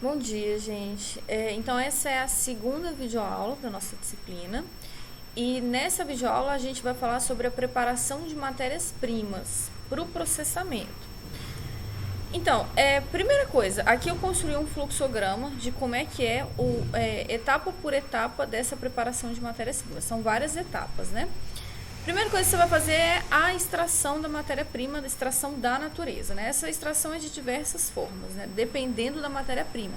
Bom dia, gente. Então, essa é a segunda videoaula da nossa disciplina. E nessa videoaula a gente vai falar sobre a preparação de matérias-primas para o processamento. Então, primeira coisa, aqui eu construí um fluxograma de como é que etapa por etapa dessa preparação de matérias-primas. São várias etapas, né? Primeira coisa que você vai fazer é a extração da matéria-prima, da extração da natureza, né? Essa extração é de diversas formas, né? Dependendo da matéria-prima.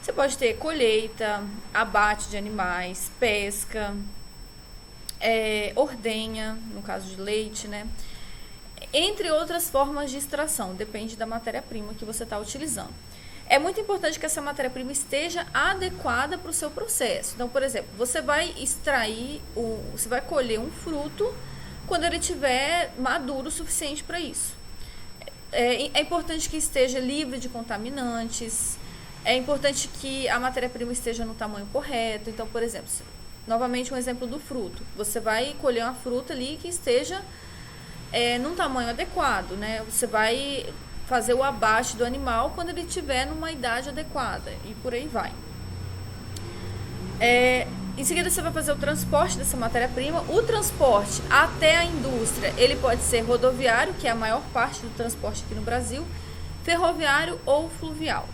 Você pode ter colheita, abate de animais, pesca, ordenha, no caso de leite, né? Entre outras formas de extração, depende da matéria-prima que você está utilizando. É muito importante que essa matéria-prima esteja adequada para o seu processo. Então, por exemplo, você vai você vai colher um fruto quando ele estiver maduro o suficiente para isso. É importante que esteja livre de contaminantes, é importante que a matéria-prima esteja no tamanho correto. Então, por exemplo, novamente um exemplo do fruto. Você vai colher uma fruta ali que esteja num tamanho adequado, né? Você vai fazer o abate do animal quando ele estiver numa idade adequada e por aí vai. Em seguida você vai fazer o transporte dessa matéria-prima. O transporte até a indústria, ele pode ser rodoviário, que é a maior parte do transporte aqui no Brasil, ferroviário ou fluvial.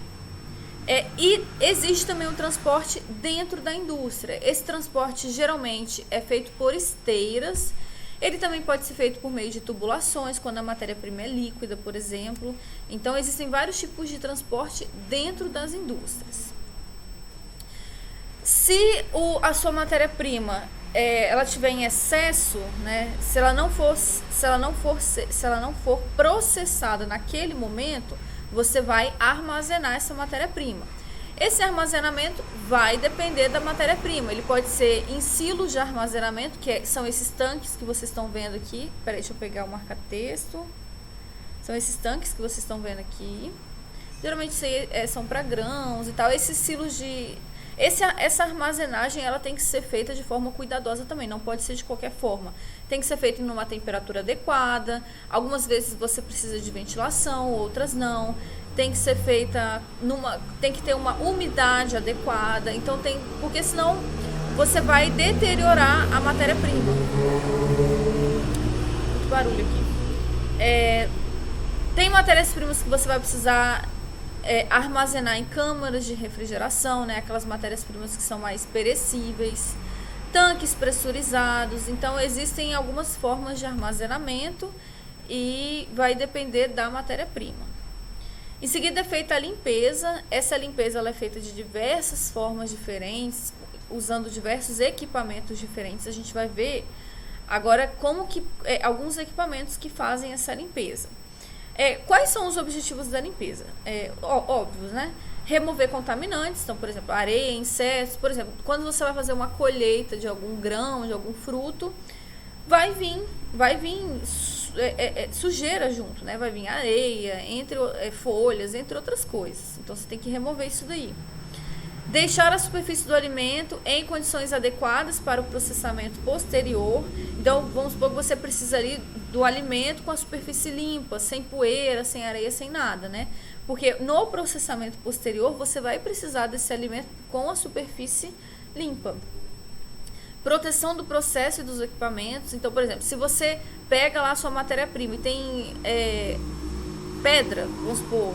E existe também um transporte dentro da indústria. Esse transporte geralmente é feito por esteiras. Ele também pode ser feito por meio de tubulações, quando a matéria-prima é líquida, por exemplo. Então, existem vários tipos de transporte dentro das indústrias. Se a sua matéria-prima ela estiver em excesso, né, se ela não for processada naquele momento, você vai armazenar essa matéria-prima. Esse armazenamento vai depender da matéria-prima. Ele pode ser em silos de armazenamento, são esses tanques que vocês estão vendo aqui. Peraí, deixa eu pegar o marca-texto. São esses tanques que vocês estão vendo aqui. Geralmente são para grãos e tal. Esses silos de... Essa armazenagem ela tem que ser feita de forma cuidadosa também, não pode ser de qualquer forma. Tem que ser feita em uma temperatura adequada. Algumas vezes você precisa de ventilação, outras não. Tem que ser feita tem que ter uma umidade adequada. Então porque senão você vai deteriorar a matéria-prima. Muito barulho aqui. Tem matérias-primas que você vai precisar armazenar em câmaras de refrigeração, né? Aquelas matérias-primas que são mais perecíveis, tanques pressurizados. Então existem algumas formas de armazenamento e vai depender da matéria-prima. Em seguida é feita a limpeza. Essa limpeza ela é feita de diversas formas diferentes, usando diversos equipamentos diferentes. A gente vai ver agora alguns equipamentos que fazem essa limpeza. Quais são os objetivos da limpeza? Óbvios, né? Remover contaminantes, então, por exemplo, areia, insetos. Por exemplo, quando você vai fazer uma colheita de algum grão, de algum fruto, vai vir sujeira junto, né? Vai vir areia, folhas, entre outras coisas. Então, você tem que remover isso daí. Deixar a superfície do alimento em condições adequadas para o processamento posterior. Então, vamos supor que você precisa ali do alimento com a superfície limpa, sem poeira, sem areia, sem nada, né? Porque no processamento posterior, você vai precisar desse alimento com a superfície limpa. Proteção do processo e dos equipamentos. Então, por exemplo, se você pega lá a sua matéria-prima e tem pedra, vamos supor,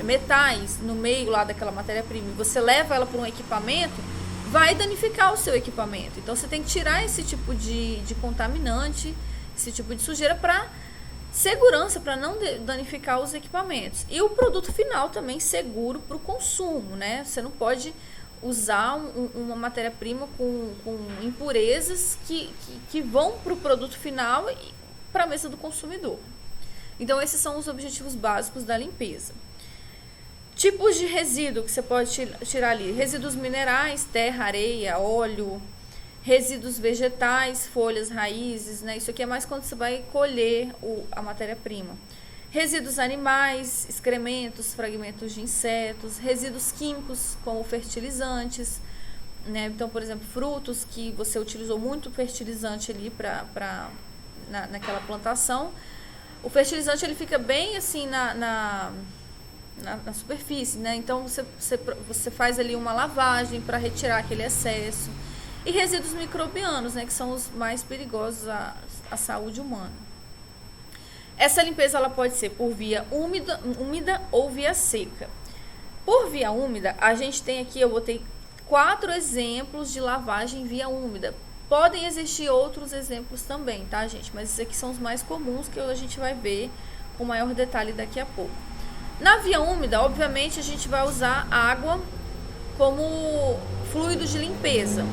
metais no meio lá daquela matéria-prima, e você leva ela para um equipamento, vai danificar o seu equipamento. Então você tem que tirar esse tipo de contaminante, esse tipo de sujeira para segurança, para não danificar os equipamentos. E o produto final também seguro para o consumo, né? Você não pode usar uma matéria-prima com impurezas que vão para o produto final e para a mesa do consumidor. Então esses são os objetivos básicos da limpeza. Tipos de resíduo que você pode tirar ali: resíduos minerais, terra, areia, óleo, resíduos vegetais, folhas, raízes, né? Isso aqui é mais quando você vai colher a matéria-prima. Resíduos animais, excrementos, fragmentos de insetos, resíduos químicos, como fertilizantes, né? Então, por exemplo, frutos que você utilizou muito fertilizante ali naquela plantação. O fertilizante ele fica bem assim na na superfície, né? Então você faz ali uma lavagem para retirar aquele excesso. E resíduos microbianos, né, que são os mais perigosos à saúde humana. Essa limpeza ela pode ser por via úmida ou via seca. Por via úmida, a gente tem aqui, eu botei 4 exemplos de lavagem via úmida. Podem existir outros exemplos também, tá, gente? Mas esses aqui são os mais comuns que a gente vai ver com maior detalhe daqui a pouco. Na via úmida, obviamente, a gente vai usar água como fluido de limpeza.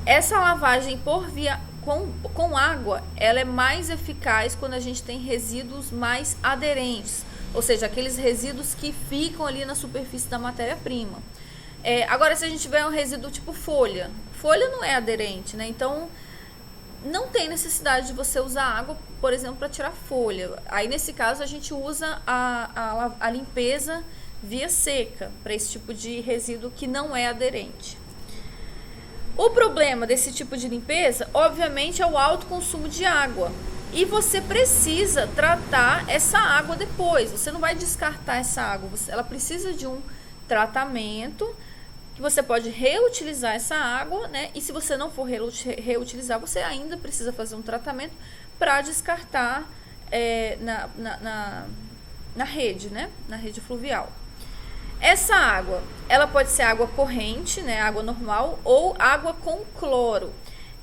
Essa lavagem por via com água, ela é mais eficaz quando a gente tem resíduos mais aderentes, ou seja, aqueles resíduos que ficam ali na superfície da matéria-prima. Agora, se a gente tiver um resíduo tipo folha não é aderente, né? Então, não tem necessidade de você usar água, por exemplo, para tirar folha. Aí, nesse caso, a gente usa a limpeza via seca, para esse tipo de resíduo que não é aderente. O problema desse tipo de limpeza, obviamente, é o alto consumo de água. E você precisa tratar essa água depois. Você não vai descartar essa água. Ela precisa de um tratamento que você pode reutilizar essa água, né? E se você não for reutilizar, você ainda precisa fazer um tratamento para descartar na rede, né? Na rede fluvial. Essa água, ela pode ser água corrente, né, água normal, ou água com cloro.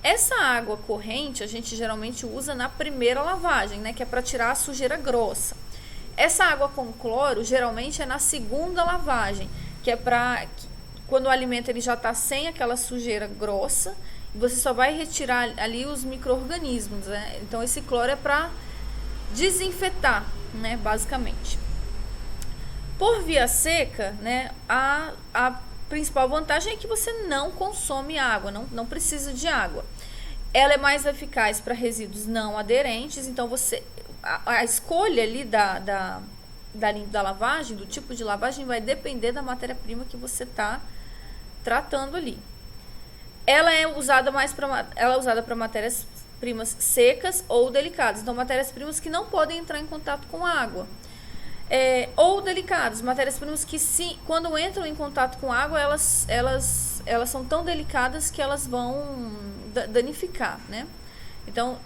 Essa água corrente a gente geralmente usa na primeira lavagem, né, que é para tirar a sujeira grossa. Essa água com cloro geralmente é na segunda lavagem, que é para quando o alimento ele já está sem aquela sujeira grossa, você só vai retirar ali os micro-organismos, né? Então esse cloro é para desinfetar, né, basicamente. Por via seca, né, a principal vantagem é que você não consome água, não precisa de água. Ela é mais eficaz para resíduos não aderentes, então a escolha ali da lavagem, do tipo de lavagem, vai depender da matéria-prima que você está tratando ali. Ela é usada para matérias-primas secas ou delicadas, então matérias-primas que não podem entrar em contato com água. Ou delicadas, matérias-primas que quando entram em contato com água, elas são tão delicadas que elas vão danificar, né? Então,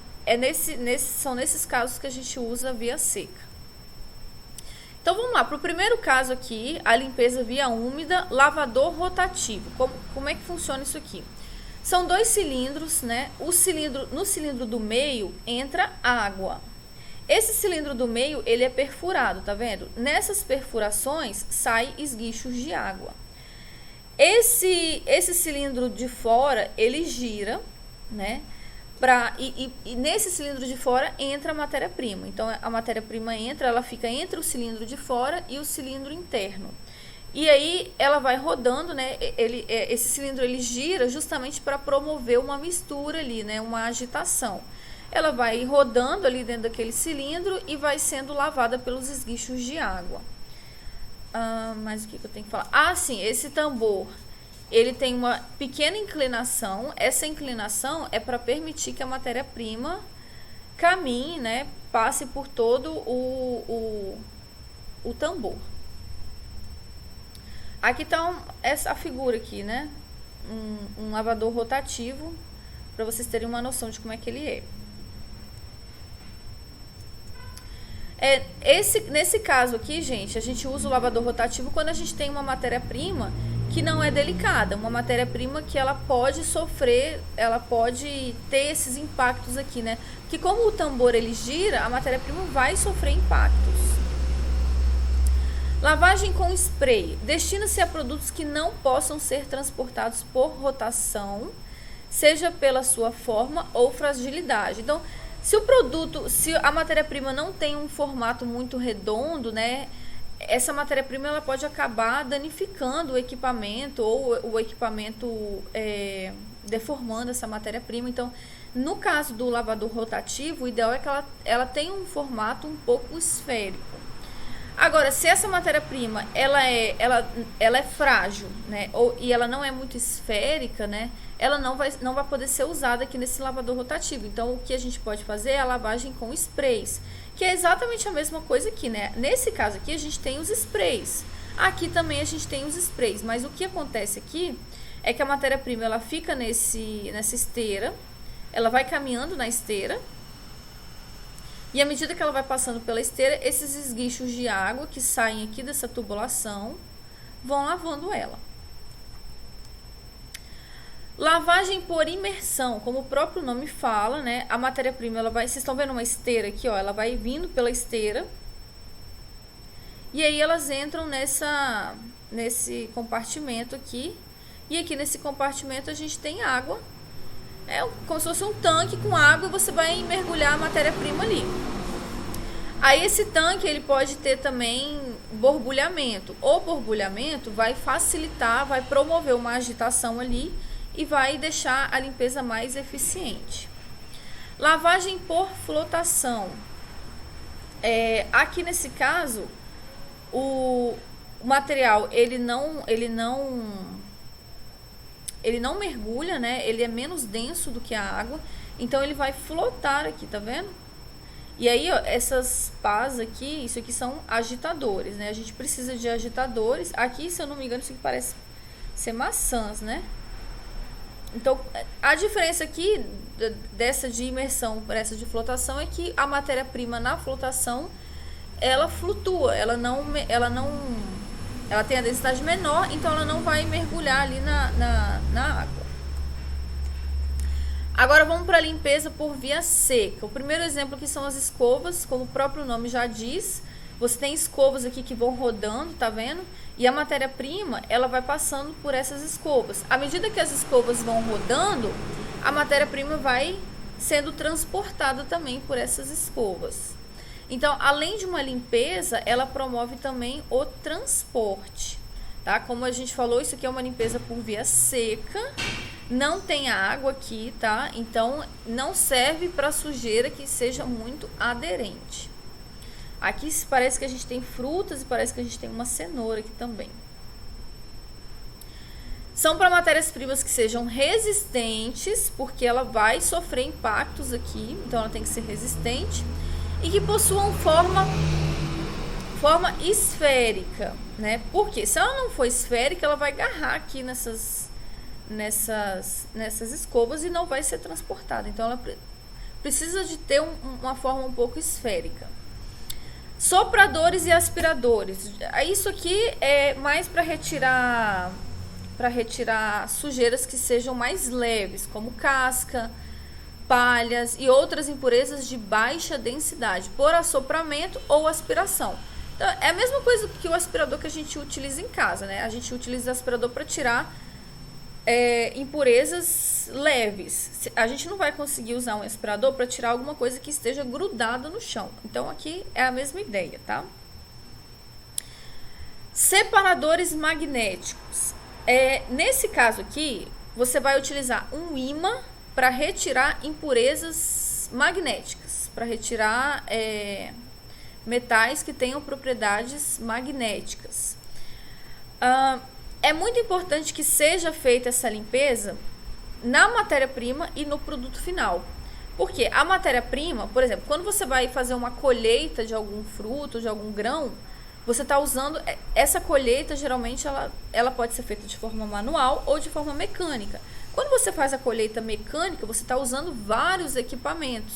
são nesses casos que a gente usa via seca. Então, vamos lá, para o primeiro caso aqui, a limpeza via úmida, lavador rotativo. Como é que funciona isso aqui? São 2 cilindros, né? No cilindro do meio entra água. Esse cilindro do meio, ele é perfurado, tá vendo? Nessas perfurações, saem esguichos de água. Esse cilindro de fora, ele gira, né? E nesse cilindro de fora entra a matéria-prima. Então, a matéria-prima ela fica entre o cilindro de fora e o cilindro interno. E aí, ela vai rodando, né? Esse cilindro, ele gira justamente para promover uma mistura ali, né? Uma agitação. Ela vai rodando ali dentro daquele cilindro e vai sendo lavada pelos esguichos de água. Mas o que eu tenho que falar? Sim, esse tambor, ele tem uma pequena inclinação. Essa inclinação é para permitir que a matéria-prima caminhe, né? Passe por todo o tambor. Aqui está essa figura aqui, né? Um lavador rotativo, para vocês terem uma noção de como é que ele é. Nesse caso aqui, gente, a gente usa o lavador rotativo quando a gente tem uma matéria-prima que não é delicada, uma matéria-prima que ela pode sofrer, ela pode ter esses impactos aqui, né? Porque como o tambor ele gira, a matéria-prima vai sofrer impactos. Lavagem com spray. Destina-se a produtos que não possam ser transportados por rotação, seja pela sua forma ou fragilidade. Então, se a matéria-prima não tem um formato muito redondo, né, essa matéria-prima ela pode acabar danificando o equipamento ou o equipamento deformando essa matéria-prima. Então, no caso do lavador rotativo, o ideal é que ela tenha um formato um pouco esférico. Agora, se essa matéria-prima ela é frágil, né, e ela não é muito esférica, né, ela não vai poder ser usada aqui nesse lavador rotativo. Então, o que a gente pode fazer é a lavagem com sprays, que é exatamente a mesma coisa aqui, né? Nesse caso aqui, a gente tem os sprays. Aqui também a gente tem os sprays, mas o que acontece aqui é que a matéria-prima, ela fica nessa esteira, ela vai caminhando na esteira, e à medida que ela vai passando pela esteira, esses esguichos de água que saem aqui dessa tubulação vão lavando ela. Lavagem por imersão, como o próprio nome fala, né? A matéria-prima, ela vai, vocês estão vendo uma esteira aqui, ó, ela vai vindo pela esteira. E aí elas entram nesse compartimento aqui. E aqui nesse compartimento a gente tem água. É como se fosse um tanque com água e você vai mergulhar a matéria-prima ali. Aí esse tanque, ele pode ter também borbulhamento. O borbulhamento vai facilitar, vai promover uma agitação ali e vai deixar a limpeza mais eficiente. Lavagem por flotação. Aqui nesse caso, o material ele não mergulha, né? Ele é menos denso do que a água, então ele vai flotar aqui, tá vendo? E aí, ó, essas pás aqui, isso aqui são agitadores, né? A gente precisa de agitadores. Aqui, se eu não me engano, isso aqui parece ser maçãs, né? Então, a diferença aqui dessa de imersão para essa de flotação é que a matéria-prima na flotação, ela flutua, ela tem a densidade menor, então ela não vai mergulhar ali na água. Agora vamos para a limpeza por via seca. O primeiro exemplo aqui são as escovas, como o próprio nome já diz. Você tem escovas aqui que vão rodando, tá vendo? E a matéria-prima, ela vai passando por essas escovas. À medida que as escovas vão rodando, a matéria-prima vai sendo transportada também por essas escovas. Então, além de uma limpeza, ela promove também o transporte, tá? Como a gente falou, isso aqui é uma limpeza por via seca, não tem água aqui, tá? Então, não serve para sujeira que seja muito aderente. Aqui parece que a gente tem frutas e parece que a gente tem uma cenoura aqui também. São para matérias-primas que sejam resistentes, porque ela vai sofrer impactos aqui, então ela tem que ser resistente. E que possuam forma esférica, né? Porque se ela não for esférica, ela vai agarrar aqui nessas escovas e não vai ser transportada. Então ela precisa de ter uma forma um pouco esférica. Sopradores e aspiradores. Isso aqui é mais para retirar sujeiras que sejam mais leves, como casca, palhas e outras impurezas de baixa densidade, por assopramento ou aspiração. Então, é a mesma coisa que o aspirador que a gente utiliza em casa, né? A gente utiliza o aspirador para tirar impurezas leves. A gente não vai conseguir usar um aspirador para tirar alguma coisa que esteja grudada no chão. Então, aqui é a mesma ideia, tá? Separadores magnéticos. Nesse caso aqui, você vai utilizar um ímã para retirar impurezas magnéticas, para retirar metais que tenham propriedades magnéticas. É muito importante que seja feita essa limpeza na matéria-prima e no produto final. Porque a matéria-prima, por exemplo, quando você vai fazer uma colheita de algum fruto, de algum grão, você está usando essa colheita, geralmente ela pode ser feita de forma manual ou de forma mecânica. Quando você faz a colheita mecânica, você está usando vários equipamentos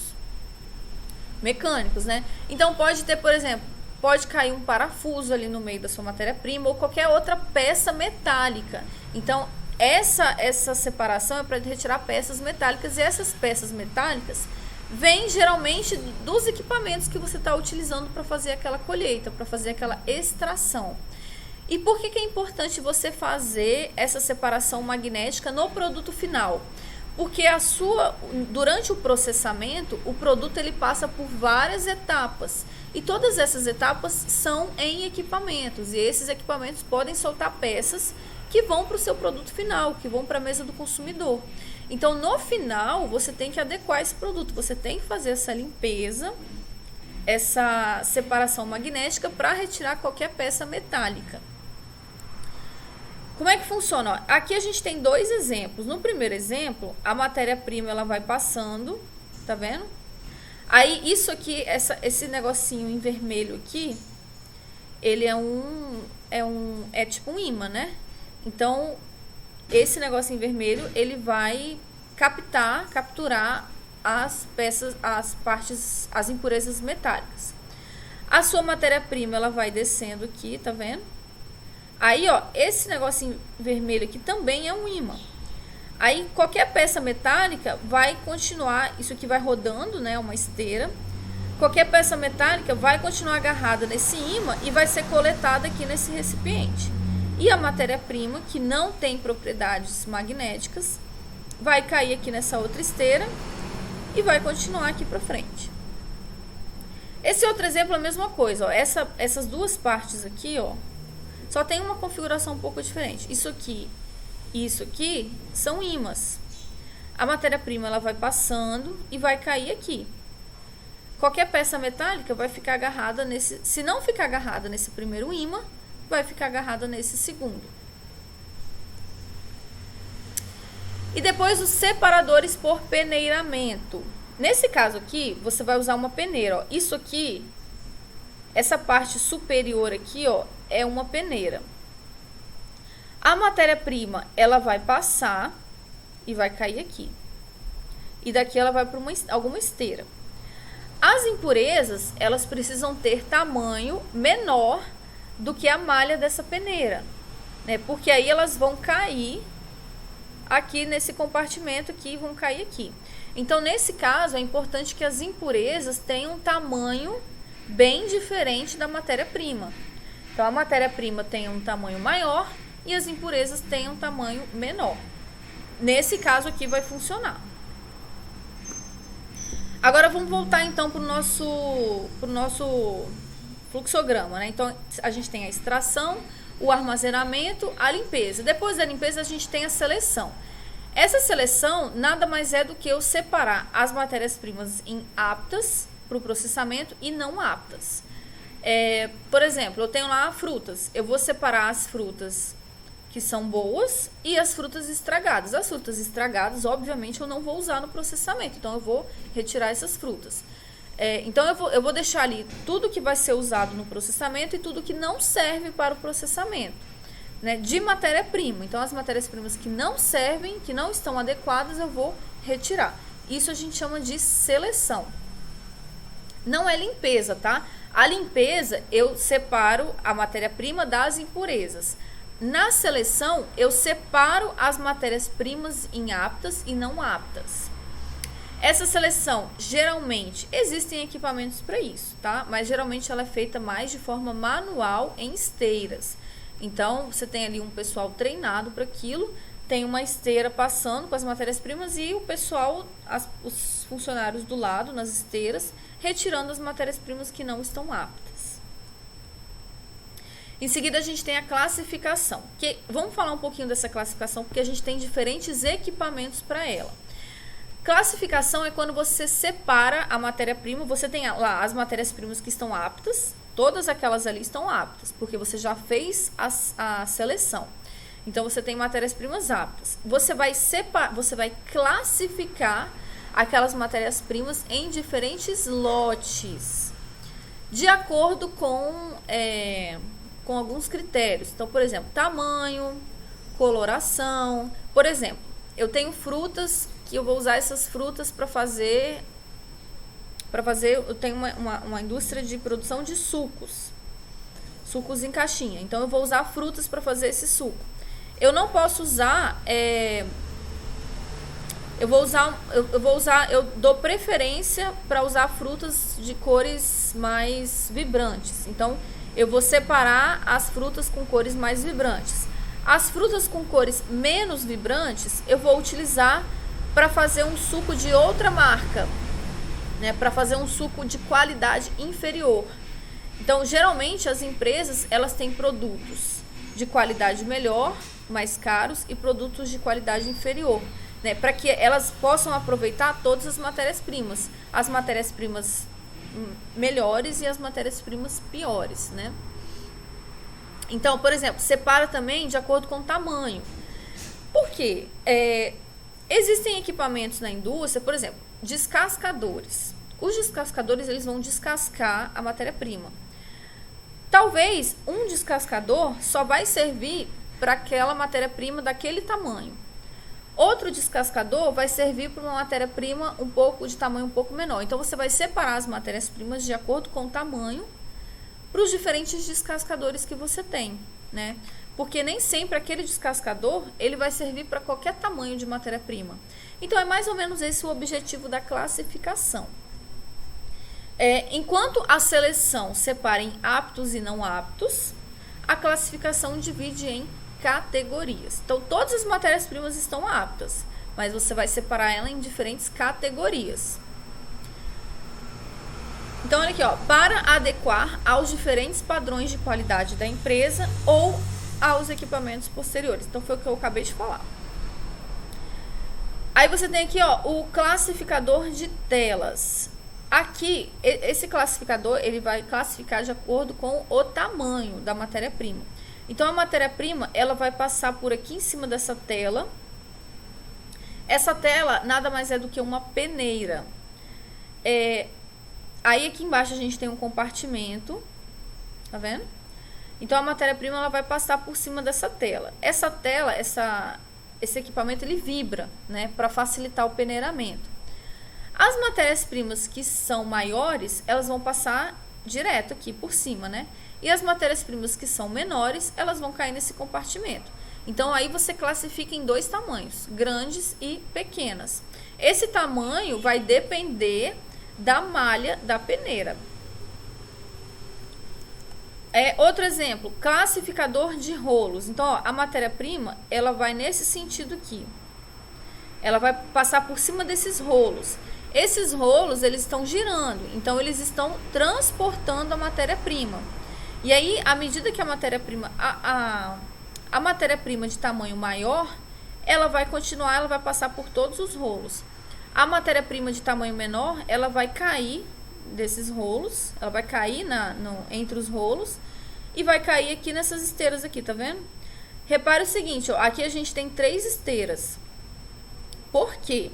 mecânicos, né? Então pode ter, por exemplo, pode cair um parafuso ali no meio da sua matéria-prima ou qualquer outra peça metálica. Então essa separação é para retirar peças metálicas, e essas peças metálicas vêm geralmente dos equipamentos que você está utilizando para fazer aquela colheita, para fazer aquela extração. E por que é importante você fazer essa separação magnética no produto final? Porque durante o processamento, o produto ele passa por várias etapas. E todas essas etapas são em equipamentos. E esses equipamentos podem soltar peças que vão para o seu produto final, que vão para a mesa do consumidor. Então, no final, você tem que adequar esse produto. Você tem que fazer essa limpeza, essa separação magnética para retirar qualquer peça metálica. Como é que funciona? Ó, aqui a gente tem dois exemplos. No primeiro exemplo, a matéria-prima ela vai passando, tá vendo? Aí isso aqui, esse negocinho em vermelho aqui, ele é tipo um ímã, né? Então, esse negocinho vermelho, ele vai capturar as peças, as impurezas metálicas. A sua matéria-prima, ela vai descendo aqui, tá vendo? Aí, ó, esse negocinho vermelho aqui também é um ímã. Aí, qualquer peça metálica vai continuar, isso aqui vai rodando, né, uma esteira. Qualquer peça metálica vai continuar agarrada nesse ímã e vai ser coletada aqui nesse recipiente. E a matéria-prima, que não tem propriedades magnéticas, vai cair aqui nessa outra esteira e vai continuar aqui para frente. Esse outro exemplo é a mesma coisa, ó. Essas duas partes aqui, ó, só tem uma configuração um pouco diferente. Isso aqui e isso aqui são ímãs. A matéria-prima ela vai passando e vai cair aqui. Qualquer peça metálica vai ficar agarrada nesse... Se não ficar agarrada nesse primeiro ímã, vai ficar agarrada nesse segundo. E depois os separadores por peneiramento. Nesse caso aqui, você vai usar uma peneira, ó. Isso aqui, essa parte superior aqui, ó, é uma peneira. A matéria-prima, ela vai passar e vai cair aqui. E daqui ela vai para alguma esteira. As impurezas, elas precisam ter tamanho menor do que a malha dessa peneira, né? Porque aí elas vão cair aqui nesse compartimento aqui, vão cair aqui. Então, nesse caso, é importante que as impurezas tenham um tamanho bem diferente da matéria-prima. Então, a matéria-prima tem um tamanho maior e as impurezas têm um tamanho menor. Nesse caso aqui vai funcionar. Agora vamos voltar então para o nosso fluxograma, né? Então a gente tem a extração, o armazenamento, a limpeza. Depois da limpeza a gente tem a seleção. Essa seleção nada mais é do que eu separar as matérias-primas em aptas para o processamento e não aptas. Por exemplo, eu tenho lá frutas. Eu vou separar as frutas que são boas e as frutas estragadas. As frutas estragadas, obviamente, eu não vou usar no processamento. Então, eu vou retirar essas frutas. Então, eu vou deixar ali tudo que vai ser usado no processamento e tudo que não serve para o processamento, né, de matéria-prima. Então, as matérias-primas que não servem, que não estão adequadas, eu vou retirar. Isso a gente chama de seleção. Não é limpeza, tá? A limpeza, eu separo a matéria-prima das impurezas. Na seleção, eu separo as matérias-primas em aptas e não aptas. Essa seleção, geralmente, existem equipamentos para isso, tá? Mas geralmente ela é feita mais de forma manual em esteiras. Então, você tem ali um pessoal treinado para aquilo, tem uma esteira passando com as matérias-primas e o pessoal, os funcionários do lado, nas esteiras, retirando as matérias-primas que não estão aptas. Em seguida, a gente tem a classificação. Vamos falar um pouquinho dessa classificação, porque a gente tem diferentes equipamentos para ela. Classificação é quando você separa a matéria-prima, você tem lá as matérias-primas que estão aptas, todas aquelas ali estão aptas, porque você já fez a seleção. Então, você tem matérias-primas aptas. Você vai classificar aquelas matérias-primas em diferentes lotes, de acordo com alguns critérios. Então, por exemplo, tamanho, coloração. Por exemplo, eu tenho frutas que eu vou usar essas frutas para fazer, eu tenho uma indústria de produção de sucos em caixinha. Então, eu vou usar frutas para fazer esse suco. Eu não posso usar, eu dou preferência para usar frutas de cores mais vibrantes. Então, eu vou separar as frutas com cores mais vibrantes. As frutas com cores menos vibrantes, eu vou utilizar para fazer um suco de outra marca, né? Para fazer um suco de qualidade inferior. Então, geralmente, as empresas, elas têm produtos de qualidade melhor, mais caros, e produtos de qualidade inferior, né? Para que elas possam aproveitar todas as matérias-primas. As matérias-primas melhores e as matérias-primas piores, né? Então, por exemplo, separa também de acordo com o tamanho. Por quê? Existem equipamentos na indústria, por exemplo, descascadores. Os descascadores, eles vão descascar a matéria-prima. Talvez um descascador só vai servir para aquela matéria-prima daquele tamanho. Outro descascador vai servir para uma matéria-prima de tamanho um pouco menor. Então, você vai separar as matérias-primas de acordo com o tamanho para os diferentes descascadores que você tem, né? Porque nem sempre aquele descascador ele vai servir para qualquer tamanho de matéria-prima. Então, é mais ou menos esse o objetivo da classificação. Enquanto a seleção separa em aptos e não aptos, a classificação divide em categorias. Então, todas as matérias-primas estão aptas, mas você vai separar ela em diferentes categorias. Então, olha aqui, ó, para adequar aos diferentes padrões de qualidade da empresa ou aos equipamentos posteriores. Então, foi o que eu acabei de falar. Aí você tem aqui, ó, o classificador de telas. Aqui, esse classificador, ele vai classificar de acordo com o tamanho da matéria-prima. Então, a matéria-prima, ela vai passar por aqui em cima dessa tela. Essa tela nada mais é do que uma peneira. Aí, aqui embaixo, a gente tem um compartimento. Tá vendo? Então, a matéria-prima, ela vai passar por cima dessa tela. Essa tela, esse equipamento, ele vibra, né? Para facilitar o peneiramento. As matérias-primas que são maiores, elas vão passar direto aqui por cima, né? E as matérias-primas que são menores, elas vão cair nesse compartimento. Então, aí você classifica em dois tamanhos, grandes e pequenas. Esse tamanho vai depender da malha da peneira. Outro exemplo, classificador de rolos. Então, ó, a matéria-prima, ela vai nesse sentido aqui. Ela vai passar por cima desses rolos. Esses rolos, eles estão girando, então eles estão transportando a matéria-prima. E aí, à medida que a matéria-prima, a matéria-prima de tamanho maior, ela vai continuar, ela vai passar por todos os rolos. A matéria-prima de tamanho menor, ela vai cair desses rolos, ela vai cair entre os rolos e vai cair aqui nessas esteiras aqui, tá vendo? Repare o seguinte, ó, aqui a gente tem 3 esteiras. Por quê?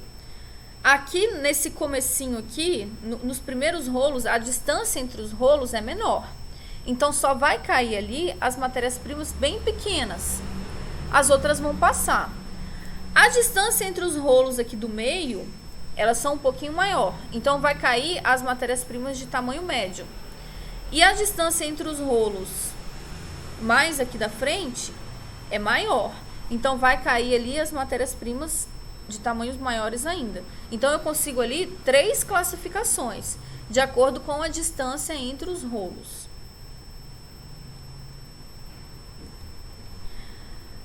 Aqui nesse comecinho aqui, nos primeiros rolos, a distância entre os rolos é menor. Então, só vai cair ali as matérias-primas bem pequenas. As outras vão passar. A distância entre os rolos aqui do meio, elas são um pouquinho maior. Então, vai cair as matérias-primas de tamanho médio. E a distância entre os rolos mais aqui da frente é maior. Então, vai cair ali as matérias-primas de tamanhos maiores ainda. Então, eu consigo ali 3 classificações, de acordo com a distância entre os rolos.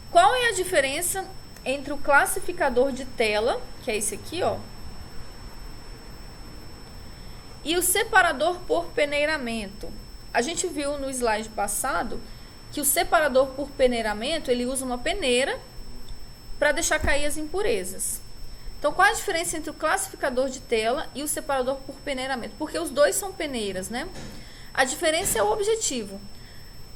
Qual é a diferença entre o classificador de tela, que é esse aqui, ó, e o separador por peneiramento? A gente viu no slide passado que o separador por peneiramento, ele usa uma peneira para deixar cair as impurezas. Então, qual a diferença entre o classificador de tela e o separador por peneiramento? Porque os dois são peneiras, né? A diferença é o objetivo.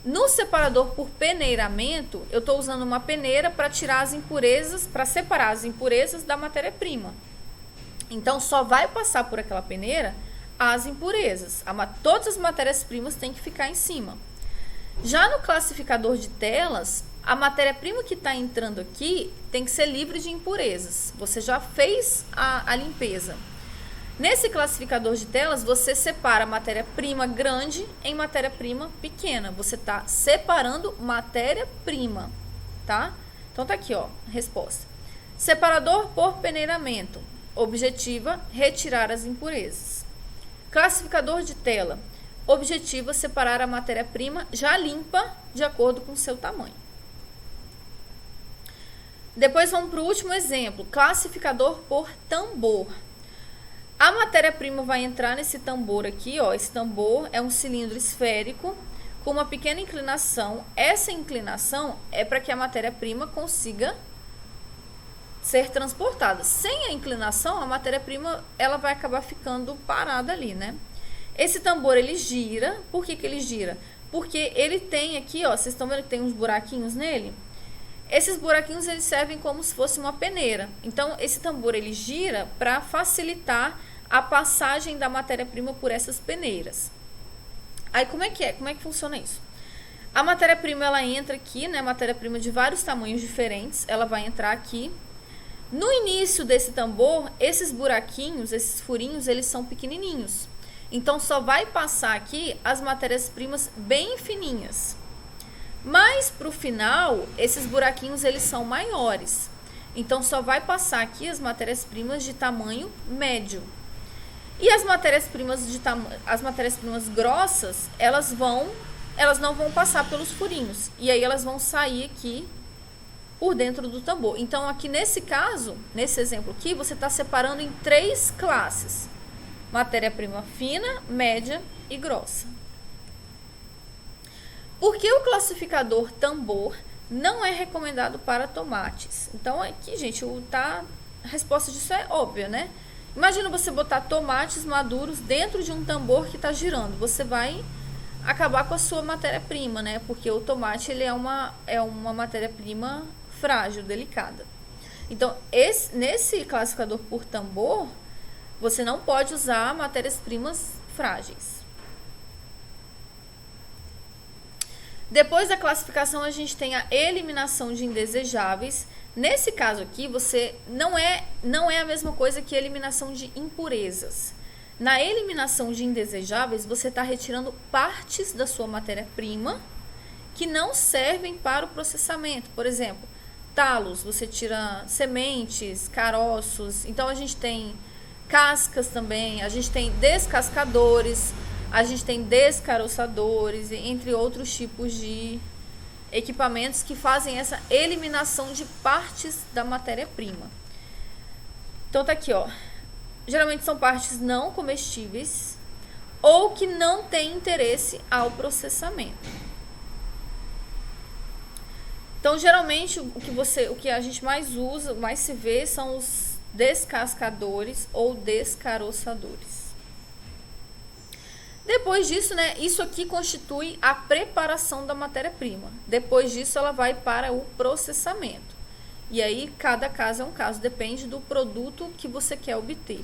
No separador por peneiramento, eu estou usando uma peneira para tirar as impurezas, para separar as impurezas da matéria-prima. Então, só vai passar por aquela peneira as impurezas. Todas as matérias-primas têm que ficar em cima. Já no classificador de telas, a matéria-prima que está entrando aqui tem que ser livre de impurezas. Você já fez a limpeza. Nesse classificador de telas, você separa matéria-prima grande em matéria-prima pequena. Você está separando matéria-prima, tá? Então, tá aqui, ó, resposta. Separador por peneiramento. Objetiva, retirar as impurezas. Classificador de tela. Objetiva, separar a matéria-prima já limpa de acordo com o seu tamanho. Depois vamos para o último exemplo, classificador por tambor. A matéria-prima vai entrar nesse tambor aqui, ó. Esse tambor é um cilindro esférico com uma pequena inclinação. Essa inclinação é para que a matéria-prima consiga ser transportada. Sem a inclinação, a matéria-prima ela vai acabar ficando parada ali, né? Esse tambor ele gira. Por que ele gira? porque ele tem aqui, ó, vocês estão vendo que tem uns buraquinhos nele? Esses buraquinhos eles servem como se fosse uma peneira. Então esse tambor ele gira para facilitar a passagem da matéria-prima por essas peneiras. Aí como é que é? Como é que funciona isso? A matéria-prima ela entra aqui, né? Matéria-prima de vários tamanhos diferentes, ela vai entrar aqui. No início desse tambor, esses buraquinhos, esses furinhos, eles são pequenininhos. Então só vai passar aqui as matérias-primas bem fininhas. Mas para o final, esses buraquinhos eles são maiores. Então só vai passar aqui as matérias-primas de tamanho médio. E as matérias-primas grossas, elas não vão passar pelos furinhos. E aí elas vão sair aqui por dentro do tambor. Então aqui nesse caso, nesse exemplo aqui, você está separando em 3 classes: matéria-prima fina, média e grossa. Por que o classificador tambor não é recomendado para tomates? Então aqui, gente, a resposta disso é óbvia, né? Imagina você botar tomates maduros dentro de um tambor que está girando. Você vai acabar com a sua matéria-prima, né? Porque o tomate ele é uma matéria-prima frágil, delicada. Então, nesse classificador por tambor, você não pode usar matérias-primas frágeis. Depois da classificação, a gente tem a eliminação de indesejáveis. Nesse caso aqui, você não é a mesma coisa que a eliminação de impurezas. Na eliminação de indesejáveis, você está retirando partes da sua matéria-prima que não servem para o processamento. Por exemplo, talos, você tira sementes, caroços. Então, a gente tem cascas também, a gente tem descascadores, a gente tem descaroçadores, entre outros tipos de equipamentos que fazem essa eliminação de partes da matéria-prima. Então tá aqui, ó. Geralmente são partes não comestíveis ou que não têm interesse ao processamento. Então, geralmente o que a gente mais usa, mais se vê são os descascadores ou descaroçadores. Depois disso, né, isso aqui constitui a preparação da matéria-prima. Depois disso, ela vai para o processamento. E aí, cada caso é um caso, depende do produto que você quer obter.